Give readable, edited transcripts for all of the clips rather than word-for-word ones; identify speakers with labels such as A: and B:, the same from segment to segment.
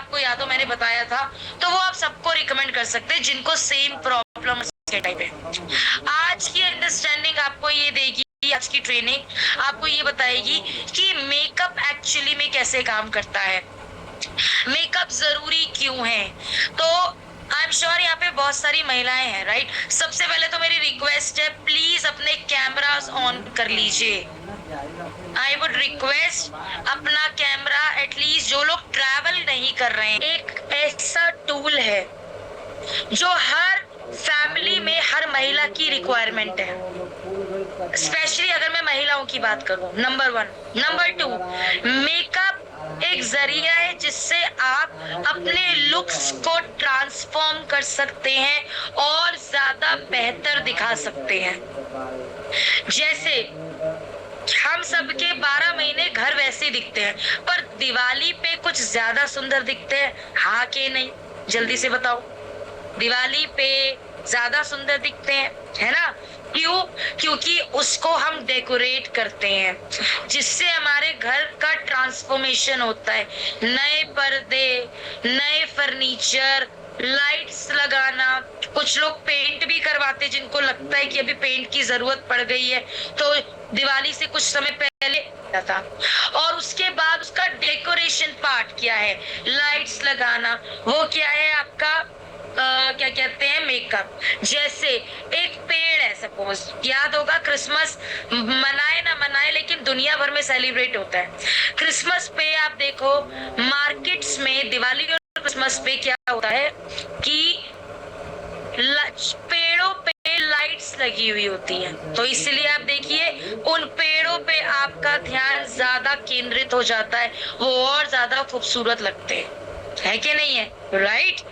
A: आपको या तो मैंने बताया था, तो वो आप सबको रिकमेंड कर सकते हैं जिनको सेम प्रॉब्लम के टाइप है। आज की अंडरस्टैंडिंग आपको ये देगी, आज की ट्रेनिंग आपको ये बताएगी कि मेकअप एक्चुअली में कैसे काम करता है, मेकअप जरूरी क्यों है। तो आई एम श्योर यहाँ पे बहुत सारी महिलाएं हैं, राइट। सबसे पहले तो मेरी रिक्वेस्ट है, प्लीज अपने कैमरास ऑन कर लीजिए। आई वुड रिक्वेस्ट अपना कैमरा, एटलीस्ट जो लोग ट्रैवल नहीं कर रहे हैं। एक ऐसा टूल है जो हर फैमिली में हर महिला की रिक्वायरमेंट है, स्पेशली अगर मैं महिलाओं की बात करूं। नंबर 1। नंबर 2, मेकअप एक जरिया है जिससे आप अपने लुक्स को ट्रांसफॉर्म कर सकते हैं और ज्यादा बेहतर दिखा सकते हैं। जैसे हम सबके 12 महीने घर वैसे दिखते हैं, पर दिवाली पे कुछ ज्यादा सुंदर दिखते हैं, हाँ कि नहीं? जल्दी से बताओ। दिवाली पे ज्यादा सुंदर दिखते हैं, है ना? क्यों? क्योंकि उसको हम डेकोरेट करते हैं, जिससे हमारे घर का ट्रांसफॉर्मेशन होता है। नए पर्दे, नए फर्नीचर, लाइट्स लगाना, कुछ लोग पेंट भी करवाते हैं जिनको लगता है कि अभी पेंट की जरूरत पड़ गई है, तो दिवाली से कुछ समय पहले था। और उसके बाद उसका डेकोरेशन पार्ट क्या है? लाइट्स लगाना। वो क्या है आपका क्या कहते हैं? मेकअप। जैसे एक पेड़ है, सपोज याद होगा, क्रिसमस मनाए ना मनाए लेकिन दुनिया भर में सेलिब्रेट होता है। क्रिसमस पे आप देखो मार्केट्स में, दिवाली और क्रिसमस पे क्या होता है कि पेड़ों पे लाइट्स लगी हुई होती है, तो इसलिए आप देखिए उन पेड़ों पे आपका ध्यान ज्यादा केंद्रित हो जाता है, वो और ज्यादा खूबसूरत लगते हैं, है कि नहीं है? राइट।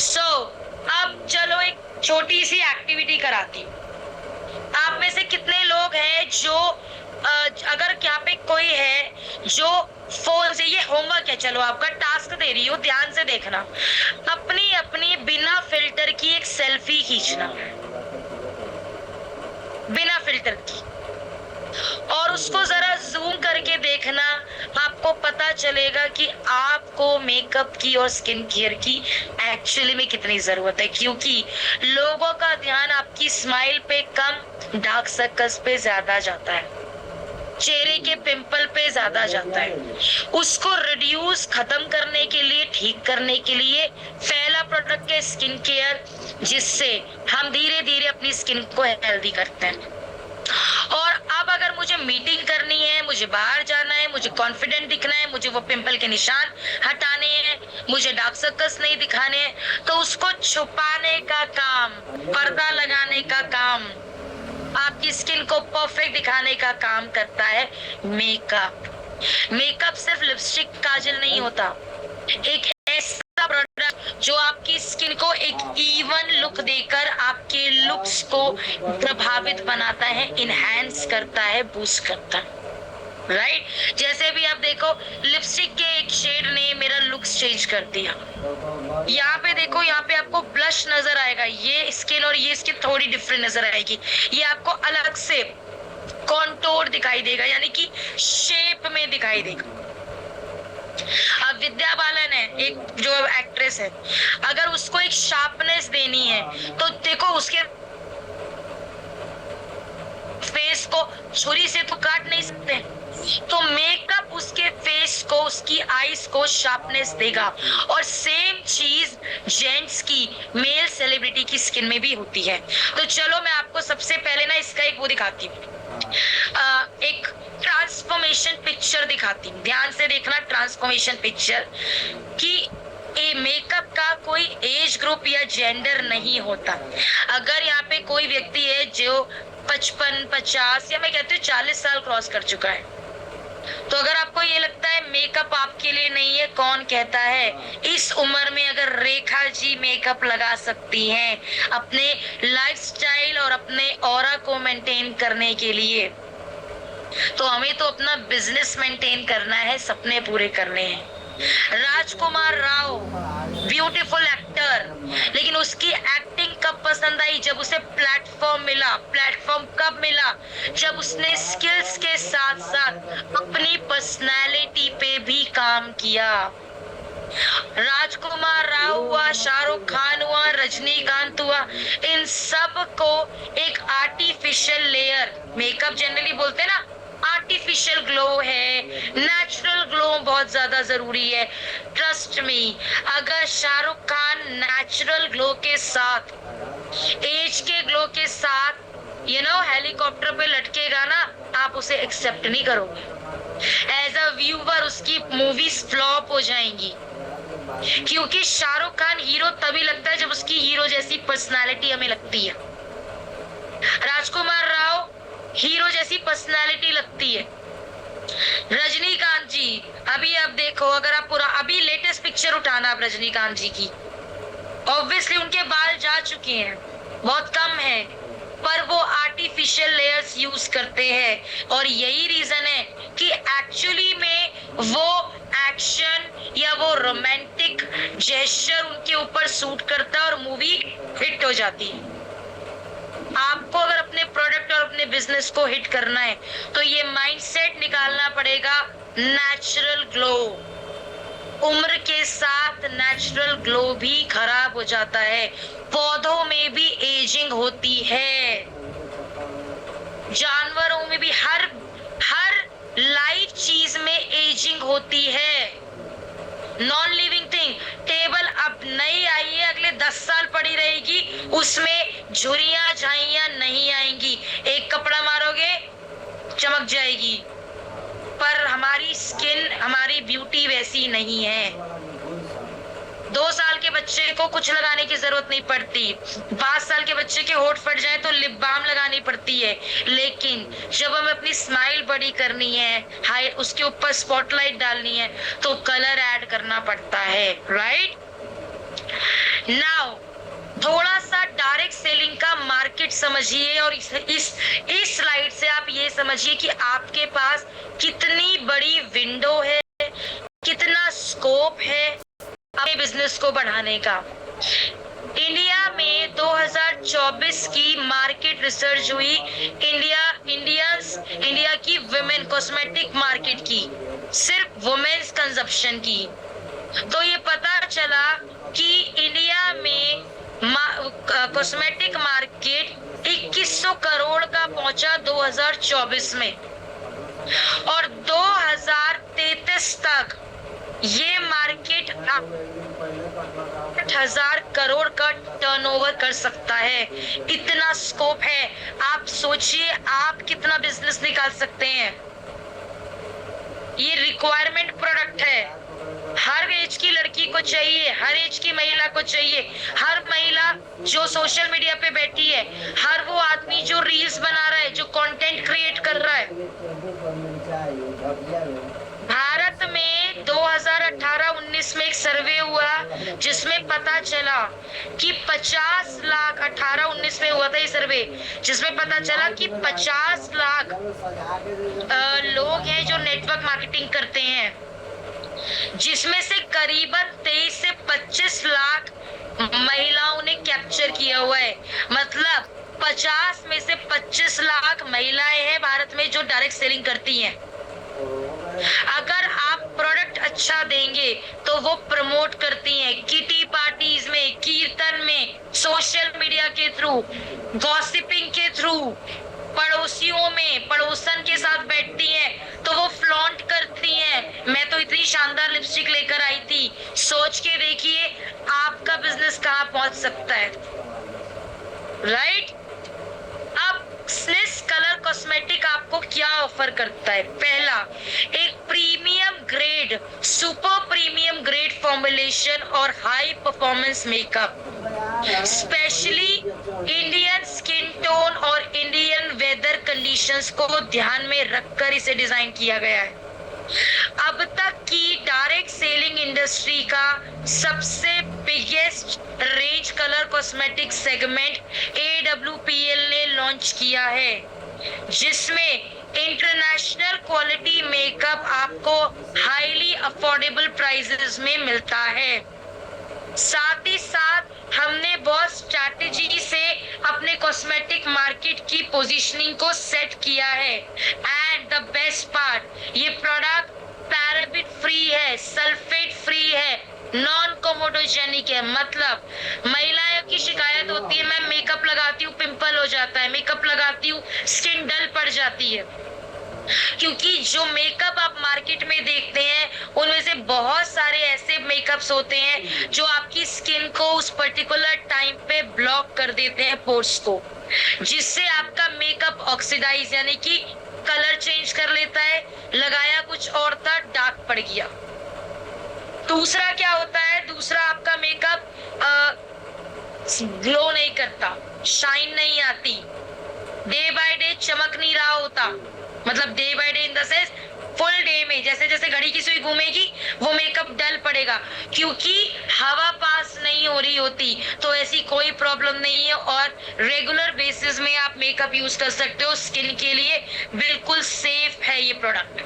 A: सो अब चलो एक छोटी सी एक्टिविटी कराती हूँ। आप में से कितने लोग हैं जो अगर यहाँ पे कोई है जो फोन से, ये होमवर्क है, चलो आपका टास्क दे रही हो, ध्यान से देखना, अपनी अपनी बिना फिल्टर की एक सेल्फी खींचना, बिना फिल्टर की, और उसको जरा जूम करके देखना। आपको पता चलेगा कि आपको मेकअप की और स्किन केयर की एक्चुअली में कितनी जरूरत है, क्योंकि लोगों का ध्यान आपकी स्माइल पे कम, डार्क सर्कल्स पे ज्यादा जाता है, चेहरे के पिंपल पे ज्यादा जाता है। उसको रिड्यूस, खत्म करने के लिए, ठीक करने के लिए पहला प्रोडक्ट है स्किन केयर, जिससे हम धीरे धीरे अपनी स्किन को हेल्दी करते हैं। और अब अगर मुझे मीटिंग करनी है, मुझे बाहर जाना है, मुझे कॉन्फिडेंट दिखना है, मुझे वो पिंपल के निशान हटाने हैं, मुझे डार्क सर्कल्स नहीं दिखाने हैं, तो उसको छुपाने का काम, पर्दा लगाने का काम, आपकी स्किन को परफेक्ट दिखाने का काम करता है मेकअप। मेकअप सिर्फ लिपस्टिक, काजल नहीं होता, एक ऐसा प्रोडक्ट जो आपकी स्किन को एक इवन लुक देकर आपके लुक्स को प्रभावित बनाता है, इनहैंस करता है, बूस्ट करता है, राइट। जैसे भी आप देखो, लिपस्टिक के एक शेड ने मेरा लुक्स चेंज कर दिया। यहाँ पे देखो, यहाँ पे आपको ब्लश नजर आएगा, ये स्किन और ये स्किन थोड़ी डिफरेंट नजर आएगी, ये आपको अलग से कॉन्टोर दिखाई देगा, यानी कि शेप में दिखाई देगा। अब विद्या बालन है, एक जो एक्ट्रेस है, अगर उसको एक शार्पनेस देनी है तो देखो उसके फेस को छुरी से तो काट नहीं सकते, तो मेकअप उसके फेस को, उसकी आईज को शार्पनेस देगा। और सेम चीज जेंट्स की, मेल सेलिब्रिटी की स्किन में भी होती है। तो चलो मैं आपको सबसे पहले ना इसका एक वो दिखाती हूँ, एक ट्रांसफॉर्मेशन पिक्चर दिखाती हूँ। ध्यान से देखना ट्रांसफॉर्मेशन पिक्चर, कि ये मेकअप का कोई एज ग्रुप या जेंडर नहीं होता। अगर यहाँ पे कोई व्यक्ति है जो 55, 50 या मैं कहती हूँ 40 साल क्रॉस कर चुका है, तो अगर आपको ये लगता है मेकअप आपके लिए नहीं है, कौन कहता है? इस उम्र में अगर रेखा जी मेकअप लगा सकती हैं अपने लाइफस्टाइल और अपने ऑरा को मेंटेन करने के लिए, तो हमें तो अपना बिजनेस मेंटेन करना है, सपने पूरे करने हैं। राजकुमार राव ब्यूटीफुल एक्टर, लेकिन उसकी एक्टिंग कब पसंद आई? जब उसे प्लेटफॉर्म मिला। प्लेटफॉर्म कब मिला? जब उसने स्किल्स के साथ साथ अपनी पर्सनालिटी पे भी काम किया। राजकुमार राव हुआ, शाहरुख खान हुआ, रजनीकांत हुआ, इन सब को एक आर्टिफिशियल लेयर, मेकअप जनरली बोलते हैं ना आर्टिफिशियल ग्लो है, नेचुरल ग्लो बहुत ज्यादा जरूरी है। ट्रस्ट मी, अगर शाहरुख खान नेचुरल ग्लो के साथ, एज के ग्लो के साथ हेलीकॉप्टर पे लटकेगा ना, आप उसे एक्सेप्ट नहीं करोगे। एज अ व्यूवर उसकी मूवीज फ्लॉप हो जाएंगी, क्योंकि शाहरुख खान हीरो तभी लगता है जब उसकी हीरो जैसी पर्सनालिटी हमें लगती है। राजकुमार राव हीरो जैसी पर्सनालिटी लगती है। रजनीकांत जी, अभी आप देखो, अगर आप पूरा अभी लेटेस्ट पिक्चर उठाना आप रजनीकांत जी की, ऑब्वियसली उनके बाल जा चुके हैं, बहुत कम है, पर वो आर्टिफिशियल लेयर्स यूज करते हैं, और यही रीजन है कि एक्चुअली में वो एक्शन या वो रोमांटिक जेस्चर उनके ऊपर सूट करता है और मूवी हिट हो जाती है। आपको अगर अपने प्रोडक्ट और अपने बिजनेस को हिट करना है तो ये माइंडसेट निकालना पड़ेगा, नेचुरल ग्लो। उम्र के साथ नेचुरल ग्लो भी खराब हो जाता है, पौधों में भी एजिंग होती है, जानवरों में भी, हर लाइव चीज में एजिंग होती है। नॉन लिविंग थिंग, टेबल अब नई आई है, अगले 10 साल पड़ी रहेगी, उसमें झुर्रियां झाइयां नहीं आएंगी, एक कपड़ा मारोगे चमक जाएगी, पर हमारी स्किन, हमारी ब्यूटी वैसी नहीं है। 2 साल के बच्चे को कुछ लगाने की जरूरत नहीं पड़ती, 5 साल के बच्चे के होठ फट जाए तो लिप बाम लगानी पड़ती है, लेकिन जब हमें अपनी स्माइल बड़ी करनी है, हाई उसके ऊपर स्पॉटलाइट डालनी है, तो कलर ऐड करना पड़ता है, राइट। नाउ थोड़ा सा डायरेक्ट सेलिंग का मार्केट समझिए, और इस स्लाइड से आप ये समझिए कि आपके पास कितनी बड़ी विंडो है, कितना स्कोप है अपने बिजनेस को बढ़ाने का। इंडिया में 2024 की मार्केट रिसर्च हुई, इंडिया की वुमेन कॉस्मेटिक मार्केट की, सिर्फ वुमेन्स कंजप्शन की, तो ये पता चला कि इंडिया में कॉस्मेटिक मार्केट 2100 करोड़ का पहुंचा 2024 में, और 2033 तक ये मार्केट 8,000 करोड़ का टर्नओवर कर सकता है। इतना स्कोप है, आप सोचिए आप कितना बिजनेस निकाल सकते हैं। ये रिक्वायरमेंट प्रोडक्ट है, हर एज की लड़की को चाहिए, हर एज की महिला को चाहिए, हर महिला जो सोशल मीडिया पे बैठी है, हर वो आदमी जो रील्स बना रहा है, जो कंटेंट क्रिएट कर रहा है। भारत में 2018-19 में एक सर्वे हुआ जिसमें पता चला कि 50 लाख, 18-19 में हुआ था ये सर्वे, जिसमें पता चला कि 50 लाख लोग हैं जो नेटवर्क मार्केटिंग करते हैं, जिसमें से करीबन 23 से 25 लाख महिलाओं ने कैप्चर किया हुआ है। मतलब 50 में से 25 लाख महिलाएं हैं भारत में जो डायरेक्ट सेलिंग करती हैं। अगर आप प्रोडक्ट अच्छा देंगे तो वो प्रमोट करती हैं, किटी पार्टीज में, कीर्तन में, सोशल मीडिया के थ्रू, गॉसिपिंग के थ्रू, पड़ोसियों में पड़ोसन के साथ बैठती हैं तो वो फ्लॉन्ट करती हैं, मैं तो इतनी शानदार लिपस्टिक लेकर आई थी। सोच के देखिए आपका बिजनेस कहाँ पहुंच सकता है, राइट। अब स्निस कलर कॉस्मेटिक आपको क्या ऑफर करता है? पहला, एक premium grade, super premium grade formulation और high performance makeup, specially Indian skin tone और इंडियन वेदर कंडीशंस को ध्यान में रखकर इसे डिजाइन किया गया है। अब तक की डायरेक्ट सेलिंग इंडस्ट्री का सबसे biggest range colour cosmetic segment AWPL ने लॉन्च किया है, जिसमें इंटरनेशनल क्वालिटी मेकअप आपको हाईली अफोर्डेबल प्राइसेस में मिलता है। साथ ही साथ हमने बहुत स्ट्रैटेजी से अपने कॉस्मेटिक मार्केट की पोजीशनिंग को सेट किया है। एंड द बेस्ट पार्ट, ये प्रोडक्ट पैराबेन फ्री है, सल्फेट फ्री है, नॉन फोटोजेनिक है। मतलब महिलाओं की शिकायत होती है, मैं मेकअप लगाती हूँ पिंपल हो जाता है, मेकअप लगाती हूँ स्किन डल पड़ जाती है। क्योंकि जो मेकअप आप मार्केट में देखते हैं उनमें से बहुत सारे ऐसे मेकअप्स होते हैं जो आपकी स्किन को उस पर्टिकुलर टाइम पे ब्लॉक कर देते हैं पोर्स को, जिससे आपका मेकअप ऑक्सीडाइज यानी कि कलर चेंज कर लेता है। लगाया कुछ और था, डार्क पड़ गया। दूसरा क्या होता है, दूसरा आपका मेकअप ग्लो नहीं करता, शाइन नहीं आती, डे बाय डे चमक नहीं रहा होता। मतलब day by day in the sense full day में जैसे जैसे घड़ी की सुई घूमेगी वो मेकअप डल पड़ेगा, क्योंकि हवा पास नहीं हो रही होती। तो ऐसी कोई प्रॉब्लम नहीं है और रेगुलर बेसिस में आप मेकअप यूज कर सकते हो। स्किन के लिए बिल्कुल सेफ है ये प्रोडक्ट।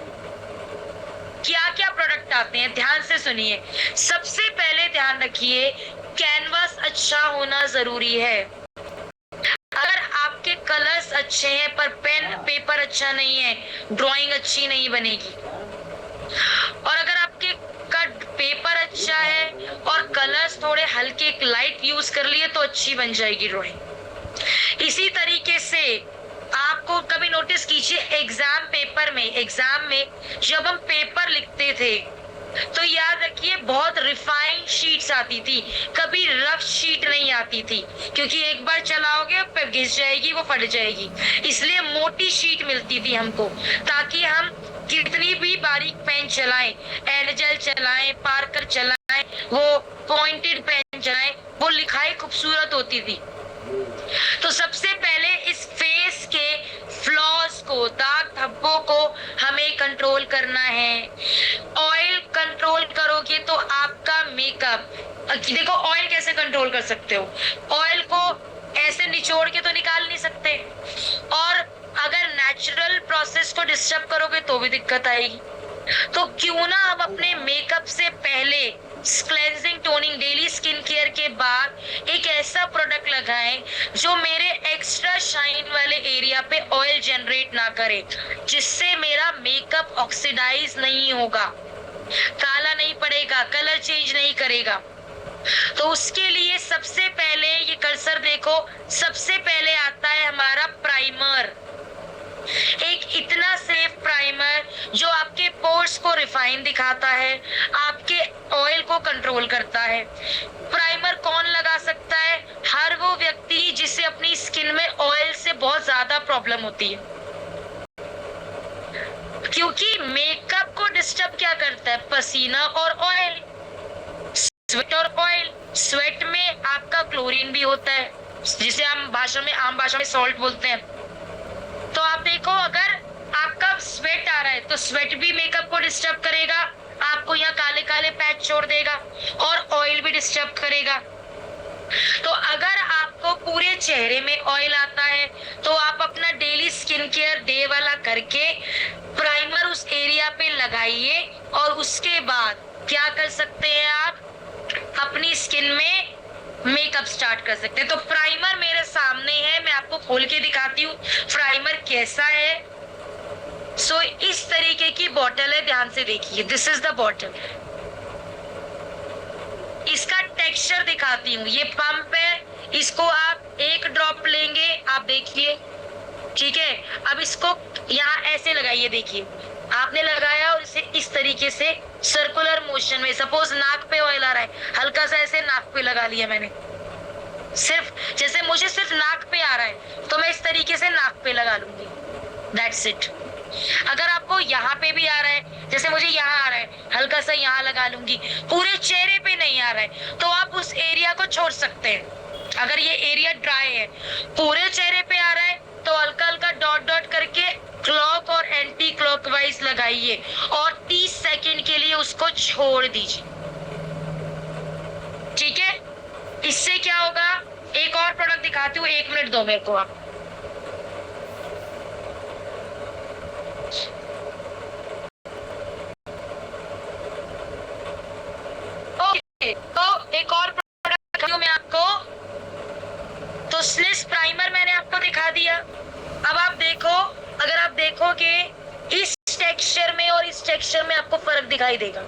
A: क्या क्या प्रोडक्ट आते हैं ध्यान से सुनिए। सबसे पहले ध्यान रखिए, कैनवास अच्छा होना जरूरी है। अगर आपके कलर्स अच्छे हैं पर पेन पेपर अच्छा नहीं है, ड्राइंग अच्छी नहीं बनेगी। और अगर आपके का पेपर अच्छा है और कलर्स थोड़े हल्के लाइट यूज कर लिए तो अच्छी बन जाएगी ड्राइंग। इसी तरीके से आपको कभी नोटिस कीजिए, एग्जाम में जब हम पेपर लिखते थे तो याद रखिए बहुत रिफाइंड शीट्स आती थी, कभी रफ शीट नहीं आती थी, क्योंकि एक बार चलाओगे पे घिस जाएगी, वो फट जाएगी। इसलिए मोटी शीट मिलती थी हमको, ताकि हम कितनी भी बारीक पेन चलाएं, एडजल चलाएं, पार्कर चलाएं, वो पॉइंटेड पेन चलाएं, वो लिखाई खूबसूरत होती थी। तो सबसे पहले इस फेस के फ्लॉज को, दाग धब्बों को हमें कंट्रोल करना है। ऑयल कंट्रोल करोगे तो आपका मेकअप, देखो ऑयल कैसे कंट्रोल कर सकते हो, ऑयल को ऐसे निचोड़ के तो निकाल नहीं सकते, और अगर नेचुरल प्रोसेस को डिस्टर्ब करोगे तो भी दिक्कत आएगी। तो क्यों ना हम अपने मेकअप से पहले cleansing toning daily skin care के बाद एक ऐसा प्रोडक्ट लगाएं जो मेरे एक्स्ट्रा शाइन वाले एरिया पे ऑयल जनरेट ना करे, जिससे मेरा मेकअप ऑक्सीडाइज नहीं होगा, काला नहीं पड़ेगा, कलर चेंज नहीं करेगा। तो उसके लिए सबसे पहले ये कर्सर देखो, सबसे पहले आता है हमारा प्राइमर। एक इतना सेफ प्राइमर जो आपके पोर्स को रिफाइन दिखाता है, आपके ऑयल को कंट्रोल करता है। प्राइमर कौन लगा सकता है? हर वो व्यक्ति जिसे अपनी स्किन में ऑयल से बहुत ज्यादा प्रॉब्लम होती है, क्योंकि मेकअप को डिस्टर्ब क्या करता है? पसीना और ऑयल, स्वेट और ऑयल। स्वेट में आपका क्लोरीन भी होता है, जिसे हम आम भाषा में सॉल्ट बोलते हैं। तो आप देखो, अगर आपका स्वेट आ रहा है तो स्वेट भी मेकअप को डिस्टर्ब करेगा, आपको यहाँ काले काले पैच छोड़ देगा, और ऑयल भी डिस्टर्ब करेगा। तो अगर आपको पूरे चेहरे में ऑयल आता है तो आप अपना डेली स्किन केयर डे वाला करके प्राइमर उस एरिया पे लगाइए, और उसके बाद क्या कर सकते हैं, आप अपनी स्किन में मेकअप स्टार्ट कर सकते हैं। तो प्राइमर मेरे सामने है, मैं आपको खोल के दिखाती हूँ प्राइमर कैसा है। सो इस तरीके की बॉटल है, ध्यान से देखिए, दिस इज द बॉटल। इसका टेक्सचर दिखाती हूँ, ये पंप है, इसको आप एक ड्रॉप लेंगे, आप देखिए, ठीक है। अब इसको यहाँ ऐसे लगाइए, देखिए आपने लगाया और इसे इस तरीके से सर्कुलर मोशन में, सपोज नाक पे ऑयल आ रहा है, हल्का सा ऐसे नाक पे लगा लिया मैंने, सिर्फ जैसे मुझे सिर्फ नाक पे आ रहा है तो मैं इस तरीके से नाक पे लगा लूंगी, दैट्स इट। अगर आपको यहाँ पे भी आ रहा है, जैसे मुझे यहाँ आ रहा है, हल्का सा यहाँ लगा लूंगी। पूरे चेहरे पे नहीं आ रहा है तो आप उस एरिया को छोड़ सकते हैं। अगर ये एरिया ड्राई है, पूरे चेहरे पे आ रहा है तो हल्का हल्का डॉट डॉट करके क्लॉक और एंटी क्लॉकवाइज लगाइए, और 30 सेकंड के लिए उसको छोड़ दीजिए, ठीक है। इससे क्या होगा, एक और प्रोडक्ट दिखाती हूँ, 1 मिनट दो मेरे को आप। तो एक और प्रोडक्ट दिखाती हूँ मैं आपको। तो स्लिस प्राइमर मैंने आपको दिखा दिया। अब आप देखो, अगर आप देखोगे इस टेक्सचर में और इस टेक्सचर में आपको फर्क दिखाई देगा।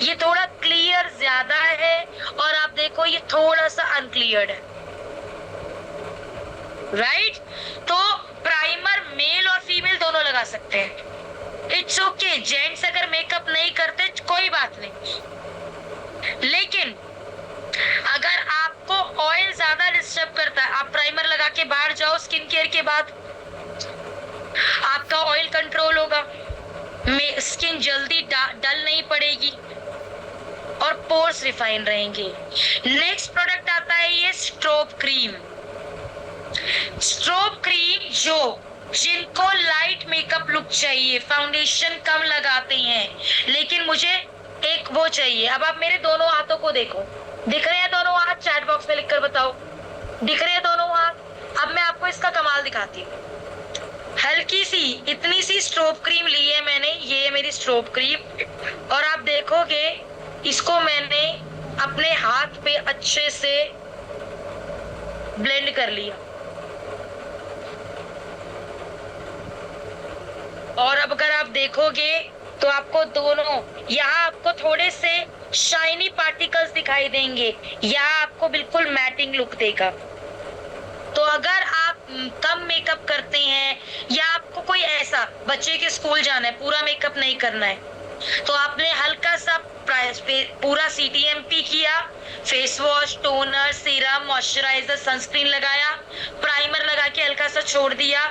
A: ये थोड़ा क्लियर क्लियर ज्यादा है और आप देखो ये थोड़ा सा अनक्लियर्ड है, राइट? तो प्राइमर मेल और फीमेल दोनों लगा सकते हैं, इट्स ओके। जेंट्स अगर मेकअप नहीं करते कोई बात नहीं, लेकिन अगर आपको ऑयल ज्यादा डिस्टर्ब करता है, आप प्राइमर लगा के बाहर जाओ स्किन केयर के बाद, आपका ऑयल कंट्रोल होगा, स्किन जल्दी डल नहीं पड़ेगी और पोर्स रिफाइन रहेंगे। नेक्स्ट प्रोडक्ट आता है ये स्ट्रोब क्रीम। स्ट्रोब क्रीम जो जिनको लाइट मेकअप लुक चाहिए, फाउंडेशन कम लगाते हैं लेकिन मुझे एक वो चाहिए। अब आप मेरे दोनों हाथों को देखो, दिख रहे हैं दोनों हाथ? चैट बॉक्स में लिखकर बताओ, दिख रहे हैं दोनों हाथ? अब मैं आपको इसका कमाल दिखाती हूँ। हल्की सी इतनी सी स्ट्रोब क्रीम ली है मैंने, ये मेरी स्ट्रोब क्रीम, और आप देखोगे इसको मैंने अपने हाथ पे अच्छे से ब्लेंड कर लिया। और अब अगर आप देखोगे तो आपको दोनों यहाँ आपको थोड़े से शाइनी पार्टिकल्स दिखाई देंगे, यहाँ आपको बिल्कुल मैटिंग लुक देगा। तो अगर आप कम मेकअप करते हैं या आपको कोई ऐसा बच्चे के स्कूल जाना है, पूरा मेकअप नहीं करना है, तो आपने हल्का सा पूरा CTMP किया, face wash, toner, serum, moisturiser, sunscreen लगाया, प्राइमर लगा के हल्का सा छोड़ दिया,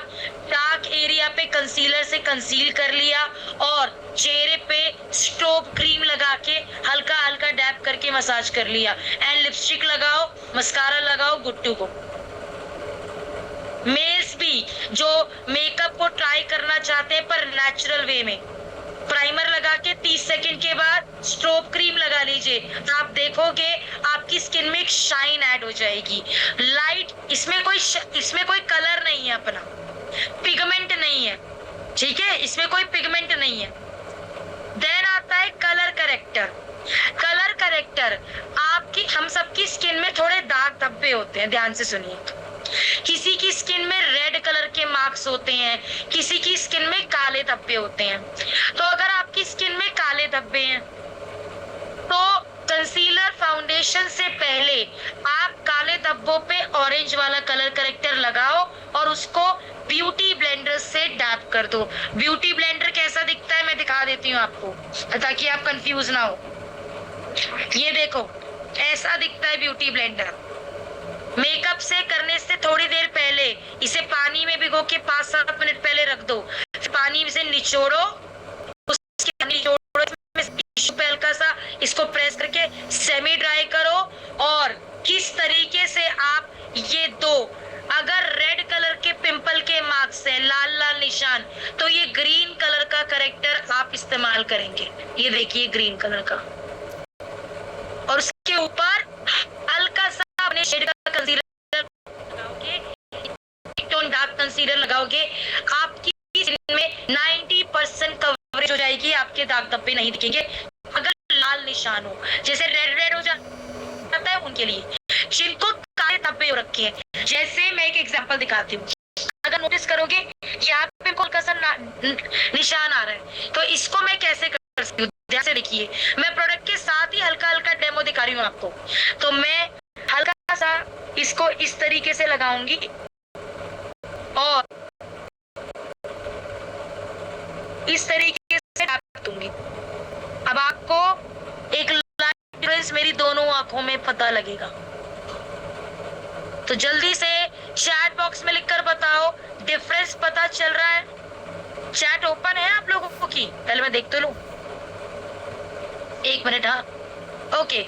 A: डार्क एरिया पे कंसीलर से कंसील कर लिया और चेहरे पे स्ट्रोब क्रीम लगा के हल्का हल्का डैप करके मसाज कर लिया, एंड लिपस्टिक लगाओ, मस्कारा लगाओ, गुड टू गो। मेल्स भी जो मेकअप को ट्राई करना चाहते हैं पर नेचुरल वे में, प्राइमर लगा के 30 सेकंड के बाद स्ट्रोब क्रीम लगा लीजिए, आप देखोगे आपकी स्किन में एक शाइन ऐड हो जाएगी, लाइट। इसमें कोई कलर नहीं है, अपना पिगमेंट नहीं है, ठीक है, इसमें कोई पिगमेंट नहीं है। देन आता है कलर करेक्टर। कलर करेक्टर आपकी, हम सबकी स्किन में थोड़े दाग धब्बे होते हैं, ध्यान से सुनिए। किसी की स्किन में रेड कलर के मार्क्स होते हैं, किसी की स्किन में काले धब्बे होते हैं। तो अगर आपकी स्किन में काले धब्बे हैं तो कंसीलर फाउंडेशन से पहले आप काले धब्बों पे ऑरेंज वाला कलर करेक्टर लगाओ और उसको ब्यूटी ब्लेंडर से डैप कर दो। ब्यूटी ब्लेंडर कैसा दिखता है मैं दिखा देती हूँ आपको ताकि आप कंफ्यूज ना हो। ये देखो ऐसा दिखता है ब्यूटी ब्लेंडर। मेकअप से करने से थोड़ी देर पहले इसे पानी में भिगो के 5-7 मिनट पहले रख दो, पानी से निचोड़ो, उसके निचोड़ो टिश्यू पे हल्का सा इसको प्रेस करके सेमी ड्राई करो। और किस तरीके से आप ये दो, अगर रेड कलर के पिंपल के मार्क्स हैं, लाल लाल निशान, तो ये ग्रीन कलर का करेक्टर आप इस्तेमाल करेंगे। ये देखिए ग्रीन कलर का, और उसके ऊपर हल्का सा अपने शेड का कंसीलर लगाओगे, टोन डार्क कंसीलर लगाओगे, आपकी स्किन में 90% कवरेज हो जाएगी, आपके दाग धब्बे नहीं दिखेंगे। अगर लाल निशान हो, जैसे रेड हो जाता है उनके लिए, जिनको काले धब्बे हो रखे हैं, जैसे मैं एक एग्जांपल दिखाती हूँ। अगर नोटिस करोगे यहाँ पे हल्का सा निशान आ रहा है, तो इसको मैं कैसे कर सकती हूँ, ध्यान से देखिए। मैं प्रोडक्ट के साथ ही हल्का हल्का डेमो दिखा रही हूँ आपको। तो मैं हल्का सा इसको इस तरीके से लगाऊंगी और इस तरीके से टैप दूंगी। अब आपको एक लाइट डिफरेंस मेरी दोनों आंखों में पता लगेगा। तो जल्दी से चैट बॉक्स में लिखकर बताओ डिफरेंस पता चल रहा है? चैट ओपन है आप लोगों की? पहले मैं देख तो लूं, 1 मिनट। हाँ ओके,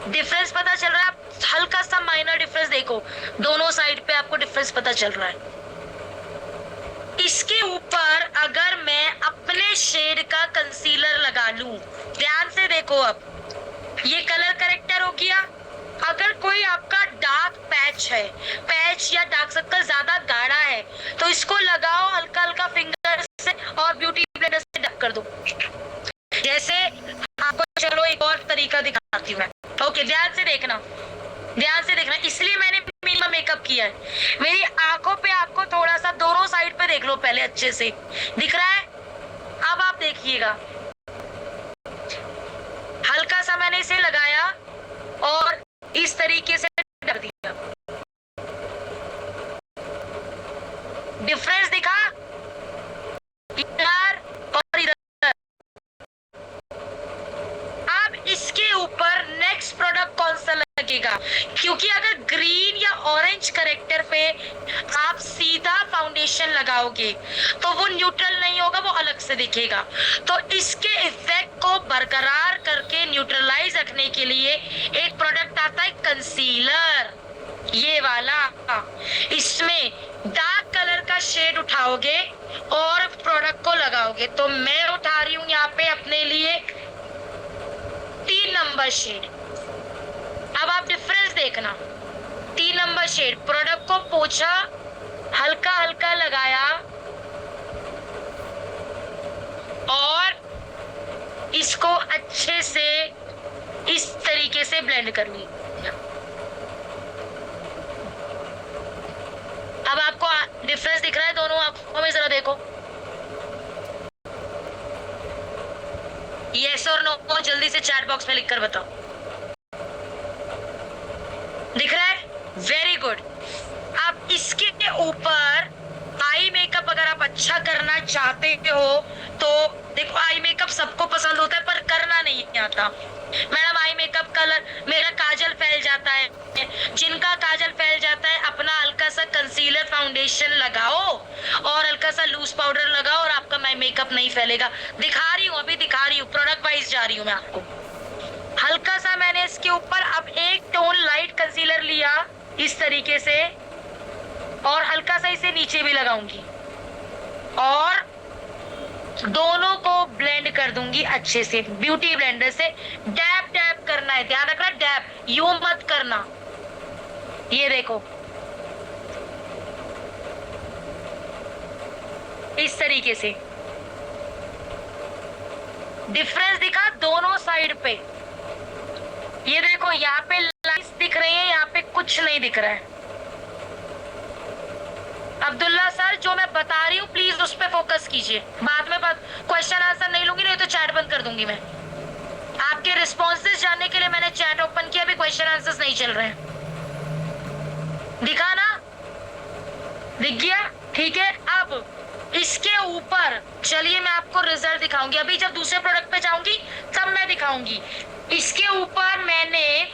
A: डिफरेंस पता चल रहा है? हल्का सा माइनर डिफरेंस देखो, दोनों साइड पे आपको डिफरेंस पता चल रहा है। इसके ऊपर अगर मैं अपने शेड का कंसीलर लगा लूं, ध्यान से देखो, अब ये कलर करेक्टर हो गया। अगर कोई आपका डार्क पैच है, पैच या डार्क सर्कल ज्यादा गाढ़ा है, तो इसको लगाओ हल्का हल्का फिंगर से और ब्यूटी ब्लेंडर से डब कर दो। जैसे आपको चलो एक और तरीका दिखाती हूँ मैं। ओके, ध्यान से देखना, ध्यान से देखना, इसलिए मैंने मिनिमम मेकअप किया है। मेरी आंखों पे आपको थोड़ा सा दोनों साइड पे देख लो पहले, अच्छे से दिख रहा है? अब आप देखिएगा, हल्का सा मैं मैंने इसे लगाया और इस तरीके से कर दिया। डिफरेंस दिखा इधर और इधर। अब इसके ऊपर नेक्स्ट प्रोडक्ट कौन सा लगेगा, क्योंकि अगर ग्रीन या ऑरेंज करेक्टर पे आप सीधा फाउंडेशन लगाओगे तो वो न्यूट्रल नहीं होगा, वो अलग से दिखेगा। तो इसके इफेक्ट को बरकरार करके न्यूट्रलाइज रखने के लिए एक प्रोडक्ट आता है कंसीलर, ये वाला। इसमें डार्क कलर का शेड उठाओगे और प्रोडक्ट को लगाओगे। तो मैं उठा रही हूं यहाँ पे अपने लिए 3 नंबर शेड। अब आप डिफरेंस देखना, 3 नंबर शेड, प्रोडक्ट को पोंछा, हल्का हल्का लगाया और इसको अच्छे से इस तरीके से ब्लेंड कर ली। अब आपको डिफरेंस दिख रहा है दोनों आंखों में, जरा देखो। यस और नो जल्दी से चैट बॉक्स में लिखकर बताओ। दिख रहा है? Very good. अब इसके ऊपर आई मेकअप अगर आप अच्छा करना चाहते हो तो देखो, आई मेकअप सबको पसंद होता है पर करना नहीं आता। मैडम आई मेकअप कलर, मेरा काजल फैल जाता है। जिनका काजल फैल जाता है अपना हल्का सा कंसीलर फाउंडेशन लगाओ और हल्का सा लूज पाउडर लगाओ और आपका मेकअप नहीं फैलेगा। दिखा रही हूँ, अभी दिखा रही हूँ, प्रोडक्ट वाइज जा रही हूँ मैं आपको। हल्का सा मैंने इसके ऊपर अब एक टोन लाइट कंसीलर लिया इस तरीके से और हल्का सा इसे नीचे भी लगाऊंगी और दोनों को ब्लेंड कर दूंगी अच्छे से ब्यूटी ब्लेंडर से। डैब डैब करना है, ध्यान रखना, डैब, यूं मत करना। ये देखो इस तरीके से। डिफरेंस दिखा दोनों साइड पे। ये देखो यहाँ पे लाइंस दिख रही है, यहाँ पे कुछ नहीं दिख रहा है। अब्दुल्ला सर जो मैं बता रही हूँ प्लीज उस पर फोकस कीजिए। बाद में क्वेश्चन आंसर नहीं लूंगी, नहीं तो चैट बंद कर दूंगी मैं। आपके रिस्पॉन्सेस जानने के लिए मैंने चैट ओपन किया, अभी क्वेश्चन आंसर्स नहीं चल रहे हैं। दिखा ना, दिख गया? ठीक है। अब इसके ऊपर चलिए मैं आपको रिजल्ट दिखाऊंगी। अभी जब दूसरे प्रोडक्ट पे जाऊंगी तब मैं दिखाऊंगी। इसके ऊपर मैंने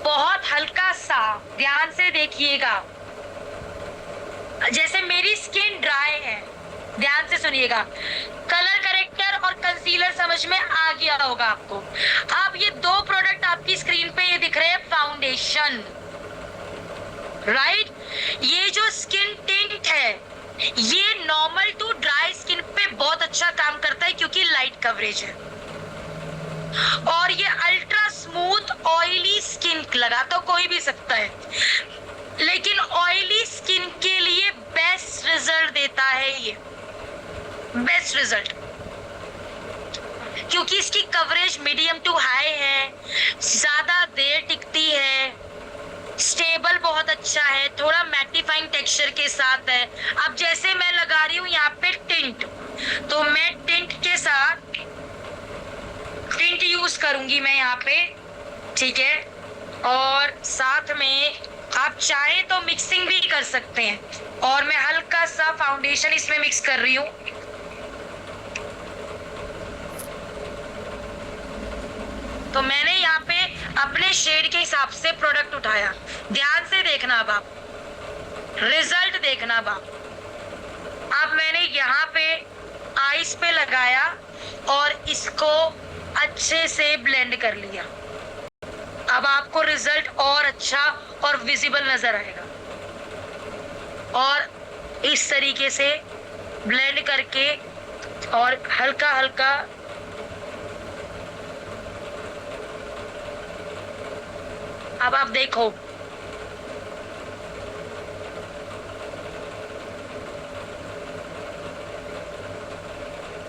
A: बहुत हल्का सा, ध्यान से देखिएगा, जैसे मेरी स्किन ड्राई है, ध्यान से सुनिएगा, कलर करेक्टर और कंसीलर समझ में आ गया होगा आपको। अब ये 2 प्रोडक्ट आपकी स्क्रीन पे ये दिख रहे हैं, फाउंडेशन, राइट। ये जो स्किन टिंट है ये नॉर्मल टू ड्राई स्किन पे बहुत अच्छा काम करता है क्योंकि लाइट कवरेज है। और ये अल्ट्रा स्मूथ ऑयली स्किन लगा तो कोई भी सकता है, लेकिन ऑयली स्किन के लिए बेस्ट रिजल्ट देता है ये, बेस्ट रिजल्ट, क्योंकि इसकी कवरेज मीडियम टू हाई है, ज्यादा देर टिकती है, स्टेबल बहुत अच्छा है, थोड़ा मैटिफाइंग टेक्सचर के साथ है। अब जैसे मैं लगा रही हूँ यहाँ पे टिंट, तो मैं टिंट के साथ टिंट यूज करूंगी मैं यहाँ पे, ठीक है। और साथ में आप चाहे तो मिक्सिंग भी कर सकते हैं और मैं हल्का सा फाउंडेशन इसमें मिक्स कर रही हूँ। तो मैंने यहाँ पे अपने शेड के हिसाब से प्रोडक्ट उठाया। ध्यान से देखना, अब आप रिजल्ट देखना। अब मैंने यहाँ पे आईज पे लगाया और इसको अच्छे से ब्लेंड कर लिया। अब आपको रिजल्ट और अच्छा और विजिबल नजर आएगा। और इस तरीके से ब्लेंड करके और हल्का हल्का अब आप देखो,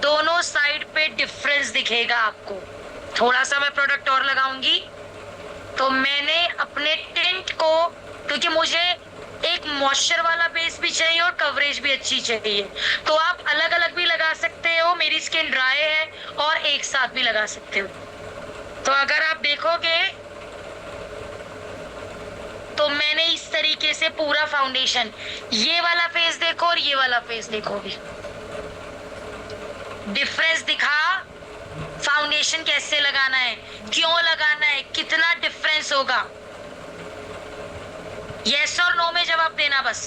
A: दोनों साइड पे डिफरेंस दिखेगा आपको। थोड़ा सा मैं प्रोडक्ट और लगाऊंगी। तो मैंने अपने टिंट को, क्योंकि मुझे एक मॉइस्चर वाला बेस भी चाहिए और कवरेज भी अच्छी चाहिए, तो आप अलग अलग भी लगा सकते हो। मेरी स्किन ड्राई है और एक साथ भी लगा सकते हो। तो अगर आप देखोगे तो मैंने इस तरीके से पूरा फाउंडेशन, ये वाला फेस देखो और ये वाला फेस देखो, भी डिफरेंस दिखा। फाउंडेशन कैसे लगाना है, क्यों लगाना है, कितना डिफरेंस होगा। यस और नो में जवाब देना बस,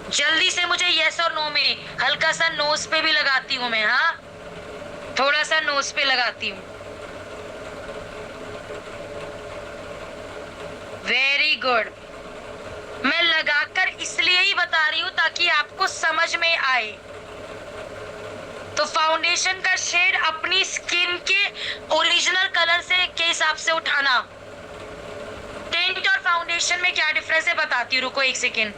A: जल्दी से मुझे यस और नो में। हल्का सा नोज पे भी लगाती हूं मैं, हाँ थोड़ा सा नोज पे लगाती हूँ। Very good. मैं लगाकर इसलिए ही बता रही हूं ताकि आपको समझ में आए। तो फाउंडेशन का शेड अपनी स्किन के ओरिजिनल कलर से के हिसाब से उठाना। टिंट और फाउंडेशन में क्या डिफरेंस है बताती हूँ, रुको एक सेकेंड।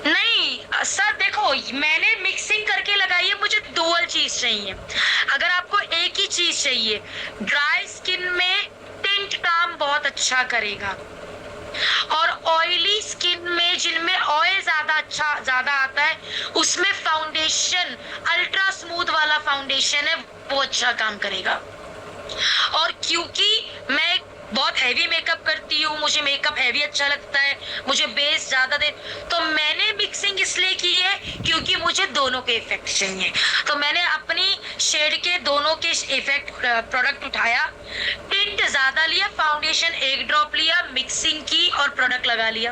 A: नहीं सर देखो, मैंने मिक्सिंग करके लगाई है, मुझे डुअल चीज चाहिए। अगर आपको एक ही चीज चाहिए, ड्राई स्किन में टिंट काम बहुत अच्छा करेगा, और ऑयली स्किन में जिनमें ऑयल ज्यादा आता है उसमें फाउंडेशन अल्ट्रा स्मूथ वाला फाउंडेशन है वो अच्छा काम करेगा। और क्योंकि मैं बहुत हैवी मेकअप करती हूँ, मुझे मेकअप हैवी अच्छा लगता है, मुझे बेस ज्यादा दे, तो मैंने मिक्सिंग इसलिए की है क्योंकि मुझे दोनों के इफेक्ट चाहिए। तो मैंने अपनी शेड के दोनों के इफेक्ट प्रोडक्ट उठाया, टिंट ज्यादा लिया, फाउंडेशन एक ड्रॉप लिया, मिक्सिंग की और प्रोडक्ट लगा लिया।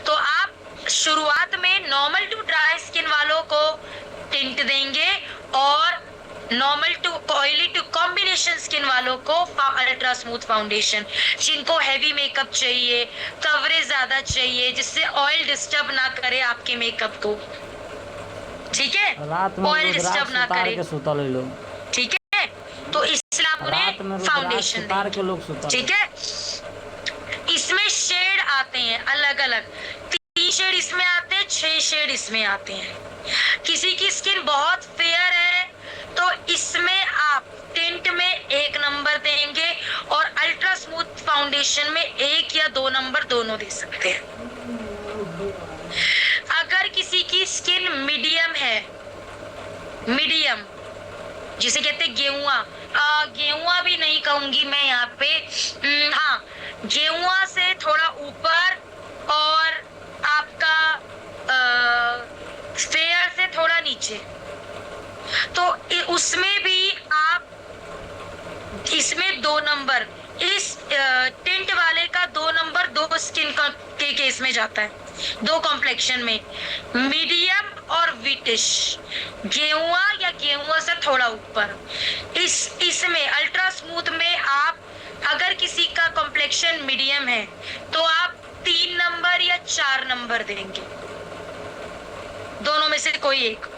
A: तो आप शुरुआत में नॉर्मल टू ड्राई स्किन वालों को टिंट देंगे और normal to oily to combination skin वालों को अल्ट्रा स्मूथ फाउंडेशन। जिनको हैवी मेकअप चाहिए, कवरेज ज्यादा चाहिए, जिससे ऑयल डिस्टर्ब ना करे आपके मेकअप को, ठीक है, ऑयल डिस्टर्ब ना करे, ठीक है, तो इसलिए आप उन्हें फाउंडेशन देंगे, ठीक है। इसमें शेड आते हैं अलग अलग, 3 शेड इसमें आते हैं, 6 शेड इसमें आते हैं। किसी की स्किन बहुत फेयर है तो इसमें आप टिंट में 1 नंबर देंगे और अल्ट्रा स्मूथ फाउंडेशन में 1 या 2 नंबर दोनों दे सकते हैं। अगर किसी की स्किन मीडियम है, मीडियम जिसे कहते हैं गेहुआ, गेहुआ भी नहीं कहूंगी मैं यहाँ पे, हाँ गेहुआ से थोड़ा ऊपर और आपका फेयर से थोड़ा नीचे, तो उसमें भी आप इसमें 2 नंबर, इस टिंट वाले का 2 नंबर 2 स्किन के केस में जाता है, 2 कॉम्प्लेक्शन में, मीडियम और विटिश, गेहुआ या गेहुआ से थोड़ा ऊपर। इसमें अल्ट्रा स्मूथ में आप अगर किसी का कॉम्प्लेक्शन मीडियम है तो आप 3 नंबर या 4 नंबर देंगे, दोनों में से कोई एक।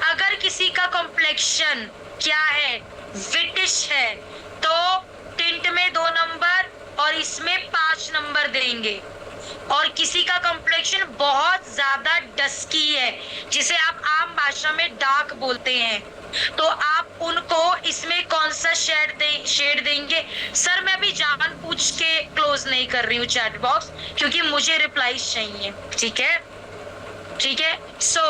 A: अगर किसी का कॉम्प्लेक्शन क्या है, विटिश है, तो टिंट में 2 नंबर और इसमें 5 नंबर देंगे। और किसी का कॉम्प्लेक्शन बहुत ज्यादा डस्की है, जिसे आप आम भाषा में डार्क बोलते हैं, तो आप उनको इसमें कौन सा शेड देंगे। सर मैं अभी जान पूछ के क्लोज नहीं कर रही हूँ चैट बॉक्स, क्योंकि मुझे रिप्लाईज चाहिए, ठीक है, ठीक है। सो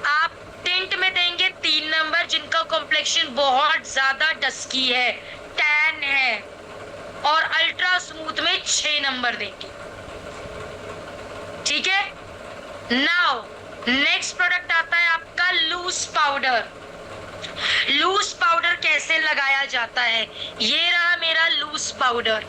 A: आप टिंट में देंगे 3 नंबर जिनका कॉम्प्लेक्शन बहुत ज्यादा डस्की है, टैन है, और अल्ट्रा स्मूथ में 6 नंबर देंगे, ठीक है। नाउ नेक्स्ट प्रोडक्ट आता है आपका लूज पाउडर। लूज पाउडर कैसे लगाया जाता है, ये रहा मेरा लूज पाउडर।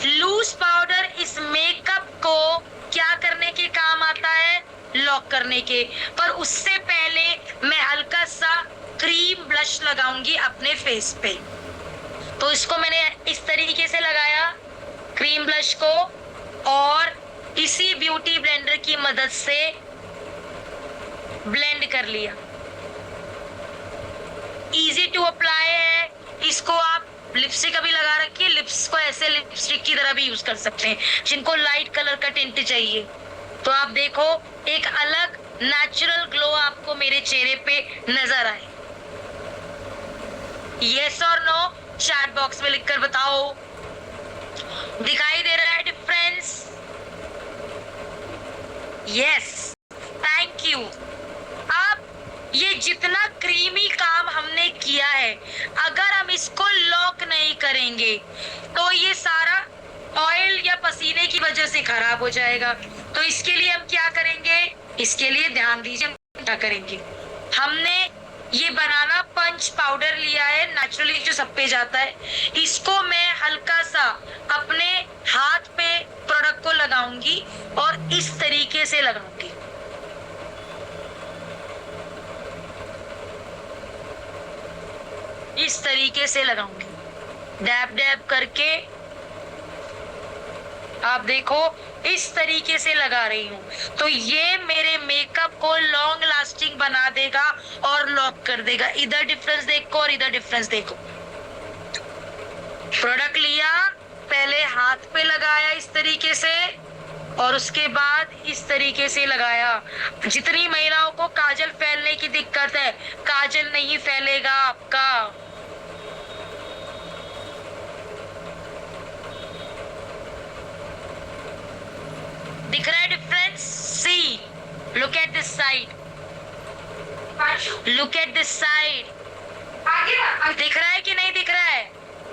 A: लूज पाउडर इस मेकअप को क्या करने के काम आता है, लॉक करने के। पर उससे पहले मैं हल्का सा क्रीम ब्लश लगाऊंगी अपने फेस पे। तो इसको मैंने इस तरीके से लगाया क्रीम ब्लश को, और इसी ब्यूटी ब्लेंडर की मदद से ब्लेंड कर लिया। इजी टू अप्लाई है, इसको आप लिपस्टिक अभी लगा रखिए, लिप्स को ऐसे लिपस्टिक की तरह भी यूज कर सकते हैं। जिनको लाइट कलर का टिंट चाहिए तो आप देखो एक अलग नेचुरल ग्लो आपको मेरे चेहरे पे नजर आए। यस और नो चैट बॉक्स में लिखकर बताओ, दिखाई दे रहा है डिफरेंस? Yes, thank you. अब ये जितना क्रीमी काम हमने किया है, अगर हम इसको लॉक नहीं करेंगे तो ये सारा ऑयल या पसीने की वजह से खराब हो जाएगा। तो इसके लिए हम क्या करेंगे, इसके लिए ध्यान दीजिए हम क्या करेंगे। हमने ये बनाना पंच पाउडर लिया है, नेचुरली जो सब पे जाता है। इसको मैं हल्का सा अपने हाथ पे प्रोडक्ट को लगाऊंगी और इस तरीके से लगाऊंगी। इस तरीके से लगाऊंगी, डैब डैब करके। आप देखो इस तरीके से लगा रही हूँ, तो ये मेरे मेकअप को लॉन्ग लास्टिंग बना देगा और लॉक कर देगा। इधर डिफरेंस देखो और इधर डिफरेंस देखो। प्रोडक्ट लिया, पहले हाथ पे लगाया इस तरीके से और उसके बाद इस तरीके से लगाया। जितनी महिलाओं को काजल फैलने की दिक्कत है, काजल नहीं फैलेगा आपका। दिख रहा है difference? See, look at this side, look at this side. दिख रहा है कि नहीं दिख रहा है?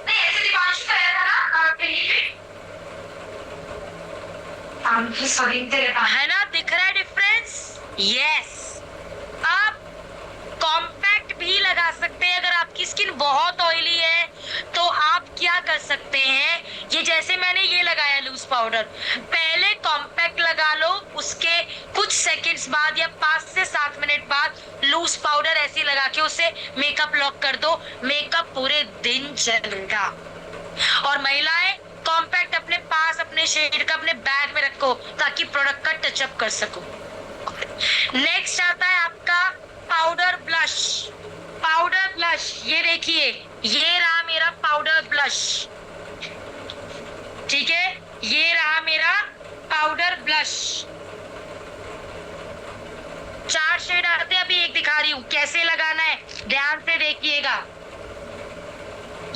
A: नहीं, ऐसे दिवांशु कराया था ना, है ना? दिख रहा है डिफरेंस? यस। आप कॉम्पैक्ट भी लगा सकते हैं। अगर आपकी स्किन बहुत ऑयली है तो आप क्या कर सकते हैं, ये जैसे मैंने ये लगाया लूज पाउडर, पहले कॉम्पैक्ट लगा लो, उसके कुछ सेकंड्स बाद या 5 से 7 मिनट बाद लूज पाउडर ऐसे लगा के उसे मेकअप लॉक कर दो। मेकअप पूरे दिन चलेगा। और महिलाएं कॉम्पैक्ट अपने पास, अपने शेड का अपने बैग में रखो ताकि प्रोडक्ट का टचअप कर सको। नेक्स्ट आता है आपका पाउडर ब्लश। पाउडर ब्लश, ये देखिए, ये रहा मेरा पाउडर ब्लश। ठीक है, ये रहा मेरा पाउडर ब्लश। 4 शेड आते हैं, अभी एक दिखा रही हूं कैसे लगाना है, ध्यान से देखिएगा।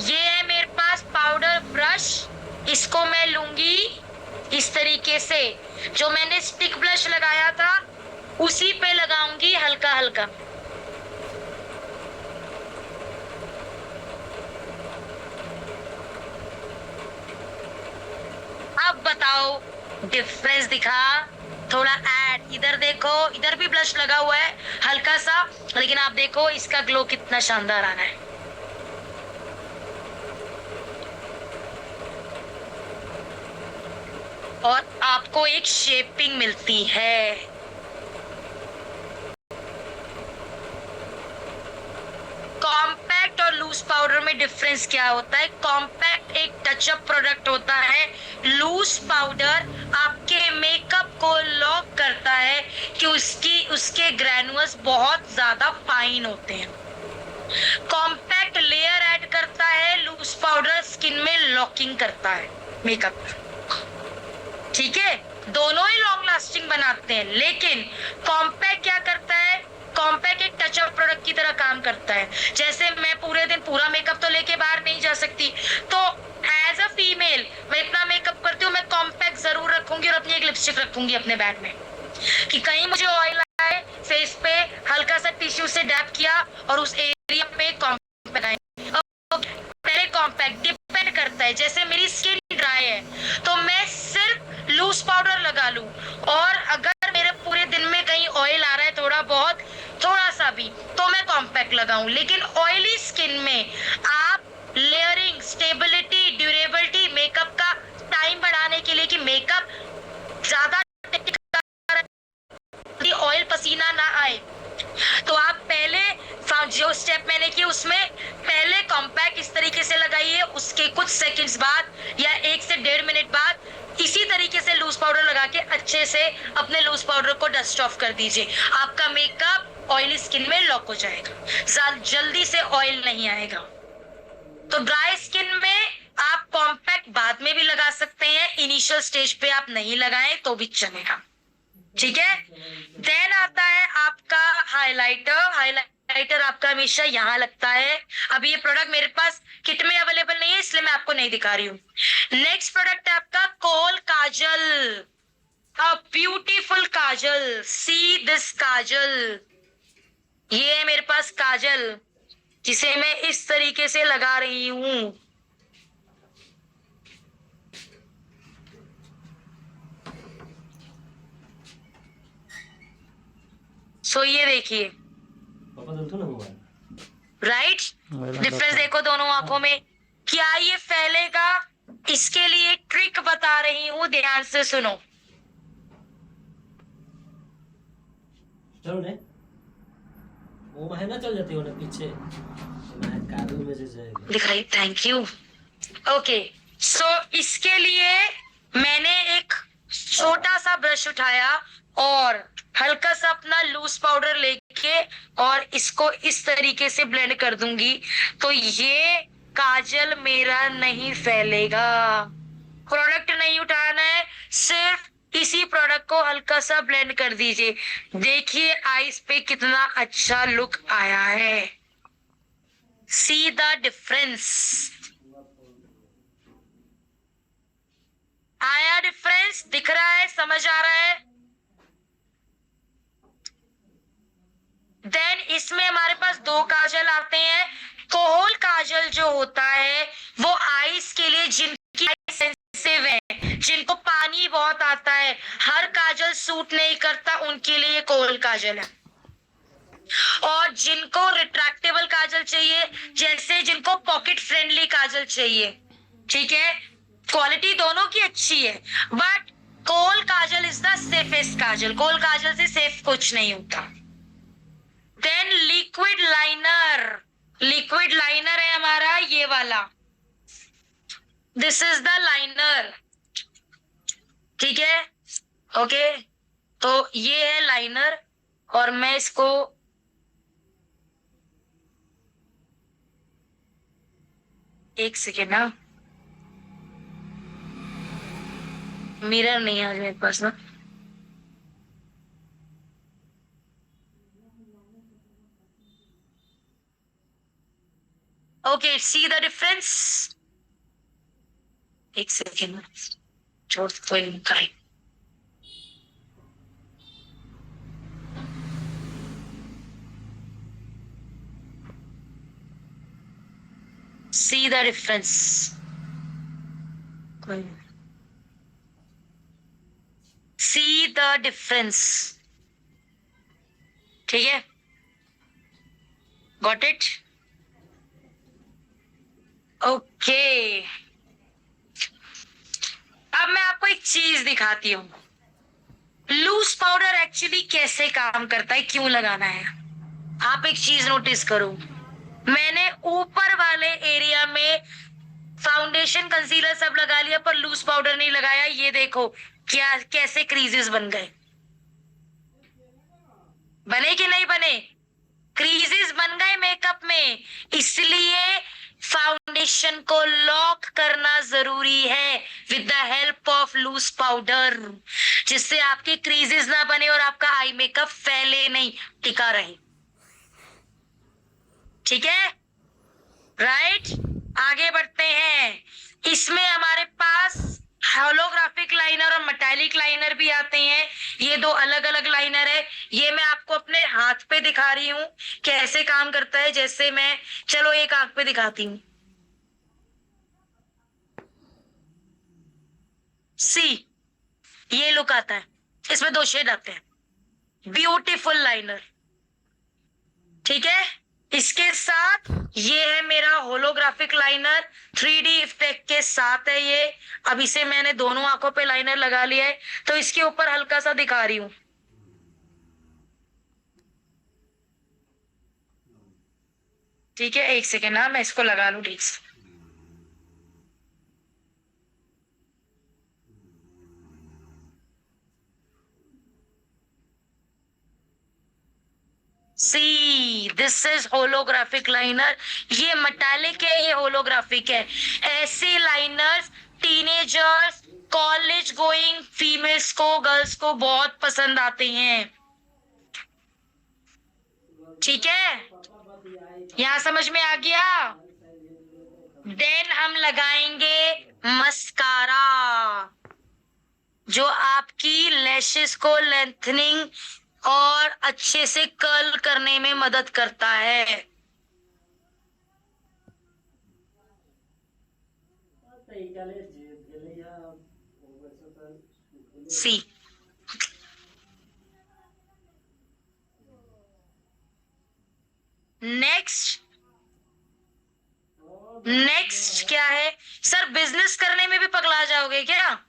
A: ये है मेरे पास पाउडर ब्रश, इसको मैं लूंगी इस तरीके से। जो मैंने स्टिक ब्लश लगाया था उसी पे लगाऊंगी हल्का हल्का। अब बताओ डिफरेंस दिखा थोड़ा ऐड। इधर देखो, इधर भी ब्लश लगा हुआ है हल्का सा, लेकिन आप देखो इसका ग्लो कितना शानदार आ रहा है। और आपको एक शेपिंग मिलती है। कॉम्पैक्ट और लूज पाउडर में डिफरेंस क्या होता है? कॉम्पैक्ट एक टचअप प्रोडक्ट होता है, लूज पाउडर आपके मेकअप को लॉक करता है कि उसके ग्रैनुअल्स बहुत ज्यादा फाइन होते हैं। कॉम्पैक्ट लेयर ऐड करता है, लूज पाउडर स्किन में लॉकिंग करता है मेकअप। ठीक है, दोनों ही लॉन्ग लास्टिंग बनाते हैं, लेकिन कॉम्पैक्ट क्या करता है? कॉम्पैक्ट एक टचअप प्रोडक्ट की तरह काम करता है। जैसे मैं पूरे दिन पूरा मेकअप तो लेके बाहर नहीं जा सकती, तो एज अ फीमेल मैं इतना मेकअप करती हूँ, मैं कॉम्पैक्ट जरूर रखूंगी और अपनी एक लिपस्टिक रखूंगी अपने बैग में, कि कहीं मुझे ऑयल आए फेस पे, हल्का सा टिश्यू से डैप किया और उस एरिया पे कॉम्पैक्ट आए। पहले कॉम्पैक्ट डिपेंड करता है, जैसे मेरी स्किन ड्राई है तो मैं सिर्फ लूज पाउडर लगा लूं, और अगर मेरे पूरे दिन में कहीं ऑयल आ रहा है थोड़ा बहुत, थोड़ा सा भी, तो मैं कॉम्पैक्ट लगाऊं। लेकिन ऑयली स्किन में आप लेयरिंग, स्टेबिलिटी, ड्यूरेबिलिटी, मेकअप का टाइम बढ़ाने के लिए कि मेकअप ज्यादा ऑयल पसीना ना आए, तो आप पहले जो स्टेप मैंने किया उसमें पहले कॉम्पैक्ट इस तरीके से लगाइए, उसके कुछ सेकंड्स बाद या 1 से 1.5 मिनट बाद इसी तरीके से लूज पाउडर लगा के अच्छे से अपने लूज पाउडर को डस्ट ऑफ कर दीजिए। आपका मेकअप ऑयली स्किन में लॉक हो जाएगा, जल्दी से ऑयल नहीं आएगा। तो ड्राई स्किन में आप कॉम्पैक्ट बाद में भी लगा सकते हैं, इनिशियल स्टेज पे आप नहीं लगाएं तो भी चलेगा। ठीक है, देन आता है आपका हाइलाइटर। हाइलाइटर आपका हमेशा यहाँ लगता है। अभी ये प्रोडक्ट मेरे पास किट में अवेलेबल नहीं है, इसलिए मैं आपको नहीं दिखा रही हूँ। नेक्स्ट प्रोडक्ट है आपका कोल काजल, a beautiful Kajal. See this काजल, ये है मेरे पास काजल, जिसे मैं इस तरीके से लगा रही हूं। सो ये देखिए, राइट, डिफरेंस देखो दोनों आंखों में। क्या ये फैलेगा? इसके लिए एक ट्रिक बता रही हूं, ध्यान से सुनो।
B: चलो ने वो है ना, चल जाती हो ना पीछे कादू में से जाएगा
A: दिखाई, थैंक यू। ओके, सो इसके लिए मैंने एक छोटा सा ब्रश उठाया और हल्का सा अपना लूज पाउडर लेके और इसको इस तरीके से ब्लेंड कर दूंगी, तो ये काजल मेरा नहीं फैलेगा। प्रोडक्ट नहीं उठाना है, सिर्फ इसी प्रोडक्ट को हल्का सा ब्लेंड कर दीजिए। देखिए आईज पे कितना अच्छा लुक आया है। See the difference. आया डिफरेंस? दिख रहा है? समझ आ रहा है? देन इसमें हमारे पास दो काजल आते हैं। कोहोल काजल जो होता है वो आईज के लिए, जिनकी सेंसिटिव है, जिनको पानी बहुत आता है, हर काजल सूट नहीं करता, उनके लिए कोहोल काजल है। और जिनको रिट्रैक्टेबल काजल चाहिए, जैसे जिनको पॉकेट फ्रेंडली काजल चाहिए, ठीक है, क्वालिटी दोनों की अच्छी है, but kohl kajal is the safest kajal. Kohl kajal से सेफ कुछ नहीं होता। Then liquid liner. Liquid liner है हमारा ये वाला, दिस इज द लाइनर, ठीक है, ओके। तो ये है लाइनर और मैं इसको एक सेकेंड ना, मिरर नहीं है आज मेरे पास ना। Okay, see the difference. एक सेकेंड, छोड़ कोई नहीं। See the difference. See the difference. ठीक है, गॉट इट, ओके। अब मैं आपको एक चीज दिखाती हूँ, लूज पाउडर एक्चुअली कैसे काम करता है, क्यों लगाना है। आप एक चीज नोटिस करो, मैंने ऊपर वाले एरिया में फाउंडेशन कंसीलर सब लगा लिया पर लूज पाउडर नहीं लगाया। ये देखो क्या कैसे क्रीजेस बन गए, बने कि नहीं बने? क्रीजेस बन गए मेकअप में, इसलिए फाउंडेशन को लॉक करना जरूरी है with the help of loose powder, जिससे आपके क्रीजेस ना बने और आपका आई मेकअप फैले नहीं, टिका रहे, ठीक है, राइट। आगे बढ़ते हैं, इसमें हमारे पास होलोग्राफिक लाइनर और मेटालिक लाइनर भी आते हैं। ये दो अलग अलग लाइनर है, ये मैं आपको अपने हाथ पे दिखा रही हूं कैसे काम करता है। जैसे मैं, चलो एक आंख पे दिखाती हूँ, सी, ये लुक आता है, इसमें दो शेड आते हैं, ब्यूटीफुल लाइनर, ठीक है। इसके साथ ये है मेरा होलोग्राफिक लाइनर, 3D इफेक्ट के साथ है ये। अब इसे मैंने दोनों आंखों पे लाइनर लगा लिया है, तो इसके ऊपर हल्का सा दिखा रही हूं, ठीक है। एक सेकेंड ना, मैं इसको लगा लू ठीक से। सी, दिस इज होलोग्राफिक लाइनर। ये मेटालिक है, ये होलोग्राफिक है। ऐसे liners teenagers, college going females को, गर्ल्स को बहुत पसंद आते हैं, ठीक है, यहां समझ में आ गया। देन हम लगाएंगे मस्कारा, जो आपकी लैशेस को लेंथनिंग और अच्छे से कर्ल करने में मदद करता है। सी। नेक्स्ट क्या है सर? बिजनेस करने में भी पगला जाओगे क्या?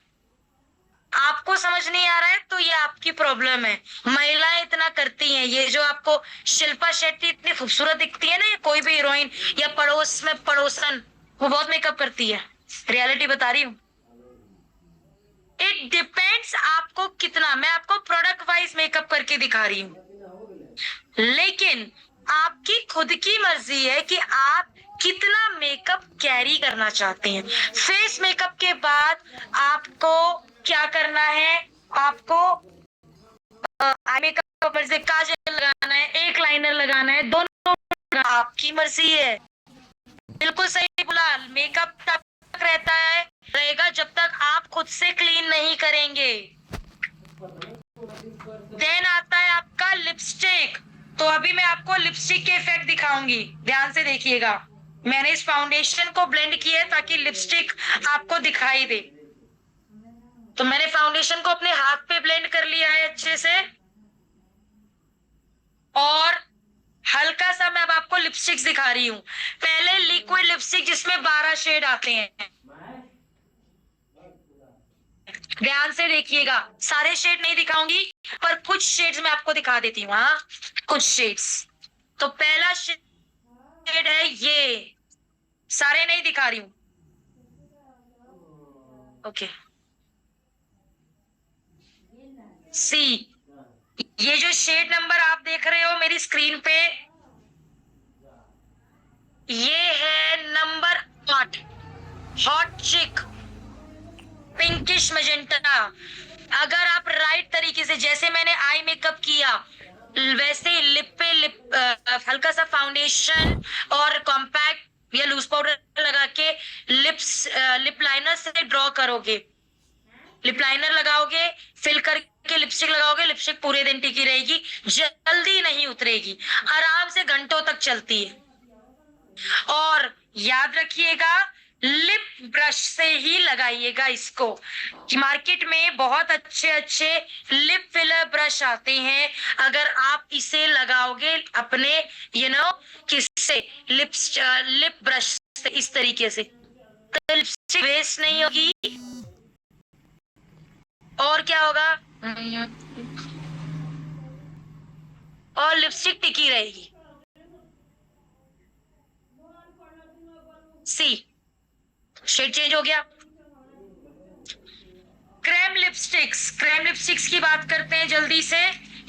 A: आपको समझ नहीं आ रहा है तो ये आपकी प्रॉब्लम है। महिलाएं इतना करती हैं। ये जो आपको शिल्पा शेट्टी इतनी खूबसूरत दिखती है ना, ये कोई भी हीरोइन या पड़ोस में पड़ोसन, वो बहुत मेकअप करती है। रियलिटी बता रही हूँ। इट डिपेंड्स आपको कितना। मैं आपको प्रोडक्ट वाइज मेकअप करके दिखा रही हूँ, लेकिन आपकी खुद की मर्जी है कि आप कितना मेकअप कैरी करना चाहते हैं। फेस मेकअप के बाद आपको क्या करना है? आपको आई मेकअप से काजल लगाना है, एक लाइनर लगाना है, दोनों आपकी मर्जी है। बिल्कुल सही बोला। मेकअप तब तक रहता है रहेगा जब तक आप खुद से क्लीन नहीं करेंगे। देन आता है आपका लिपस्टिक। तो अभी मैं आपको लिपस्टिक के इफेक्ट दिखाऊंगी, ध्यान से देखिएगा। मैंने इस फाउंडेशन को ब्लेंड किया है ताकि लिपस्टिक आपको दिखाई दे। तो मैंने फाउंडेशन को अपने हाथ पे ब्लेंड कर लिया है अच्छे से, और हल्का सा मैं अब आपको लिपस्टिक दिखा रही हूँ। पहले लिक्विड लिपस्टिक जिसमें 12 शेड आते हैं, ध्यान से देखिएगा। सारे शेड नहीं दिखाऊंगी पर कुछ शेड्स मैं आपको दिखा देती हूँ। हाँ, कुछ शेड्स। तो पहला शेड है ये, सारे नहीं दिखा रही हूँ। ओके, सी। ये जो शेड नंबर आप देख रहे हो मेरी स्क्रीन पे, ये है नंबर 8, हॉट चिक पिंकिश मैजेंटा। अगर आप राइट तरीके से, जैसे मैंने आई मेकअप किया वैसे ही लिप पे हल्का सा फाउंडेशन और कॉम्पैक्ट या लूज पाउडर लगा के लिप लाइनर से ड्रॉ करोगे। लिप लाइनर लगाओगे, फिल करके लिपस्टिक लगाओगे, लिपस्टिक पूरे दिन टिकी रहेगी, जल्दी नहीं उतरेगी, आराम से घंटों तक चलती है। और याद रखिएगा, लिप ब्रश से ही लगाइएगा इसको। मार्केट में बहुत अच्छे लिप फिलर ब्रश आते हैं, अगर आप इसे लगाओगे अपने किससे, लिप ब्रश से इस तरीके से, तो लिपस्टिक वेस्ट नहीं होगी। और क्या होगा, और लिपस्टिक टिकी रहेगी। सी, शेड चेंज हो गया। क्रेम लिपस्टिक्स की बात करते हैं जल्दी से।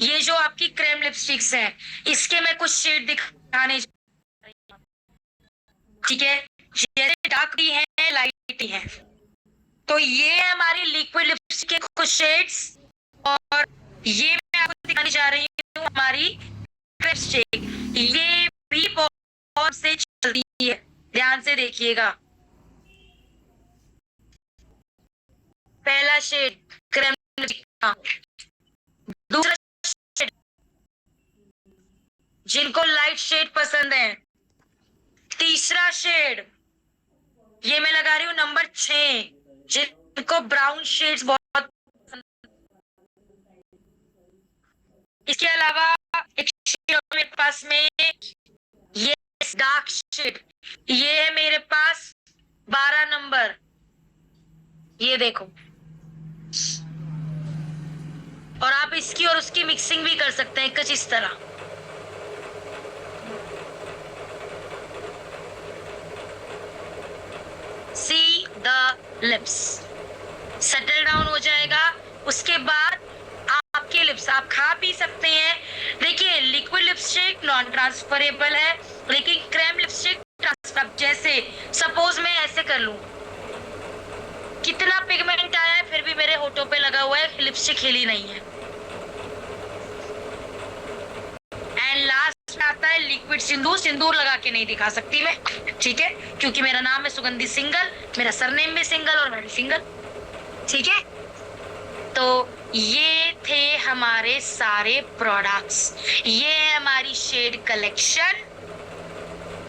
A: ये जो आपकी क्रेम लिपस्टिक्स हैं, इसके मैं कुछ शेड दिखाने, ठीक है? जैसे डार्क भी है, लाइट भी है। तो ये हमारी लिक्विड लिपस्टिक के कुछ शेड्स, और ये मैं आपको दिखाने जा रही हूँ हमारी लिपस्टिक। ये भी बहुत से चलती है, ध्यान से देखिएगा। पहला शेड क्रेम, दूसरा शेड जिनको लाइट शेड पसंद है, तीसरा शेड ये मैं लगा रही हूँ नंबर 6, जिनको ब्राउन शेड्स बहुत पसंद। इसके अलावा एक शेड मेरे पास में, ये डार्क शेड, ये है मेरे पास 12 नंबर, ये देखो। और आप इसकी और उसकी मिक्सिंग भी कर सकते हैं कुछ इस तरह। See the lips settle down हो जाएगा। उसके बाद आपके लिप्स आप खा पी सकते हैं। देखिए, लिक्विड लिपस्टिक नॉन ट्रांसफरेबल है, लेकिन क्रेम लिपस्टिक ट्रांसफर। जैसे सपोज मैं ऐसे कर लूं, कितना पिगमेंट आया है फिर भी मेरे होठों पे लगा हुआ है, लिपस्टिक हिली नहीं है। एंड लास्ट में आता है लिक्विड सिंदूर। सिंदूर लगा के नहीं दिखा सकती मैं, ठीक है, क्योंकि मेरा नाम है सुगंधी सिंगल, मेरा सरनेम भी सिंगल और मैं भी सिंगल, ठीक है। तो ये थे हमारे सारे प्रोडक्ट्स, ये है हमारी शेड कलेक्शन।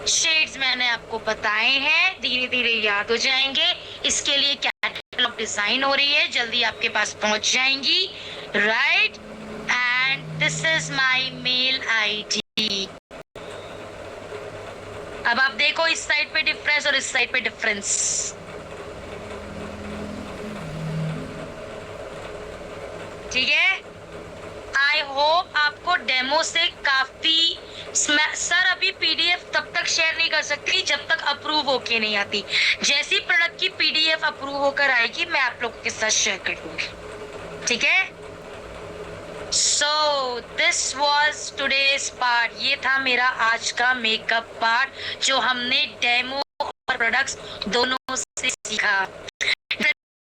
A: शेड्स मैंने आपको बताए हैं, धीरे धीरे याद हो जाएंगे। इसके लिए कैटलॉग डिजाइन हो रही है, जल्दी आपके पास पहुंच जाएंगी, right. And this is my mail ID. अब आप देखो इस साइड पे डिफरेंस और इस साइड पे डिफरेंस। ठीक है, आई होप आपको डेमो से काफी। सर अभी पीडीएफ तब तक शेयर नहीं कर सकती जब तक अप्रूव होके नहीं आती। जैसी प्रोडक्ट की पीडीएफ अप्रूव होकर आएगी मैं आप लोगों के साथ शेयर कर दूंगी, ठीक है। So this was today's part, ये था मेरा आज का मेकअप पार्ट जो हमने डेमो और प्रोडक्ट्स दोनों से सीखा।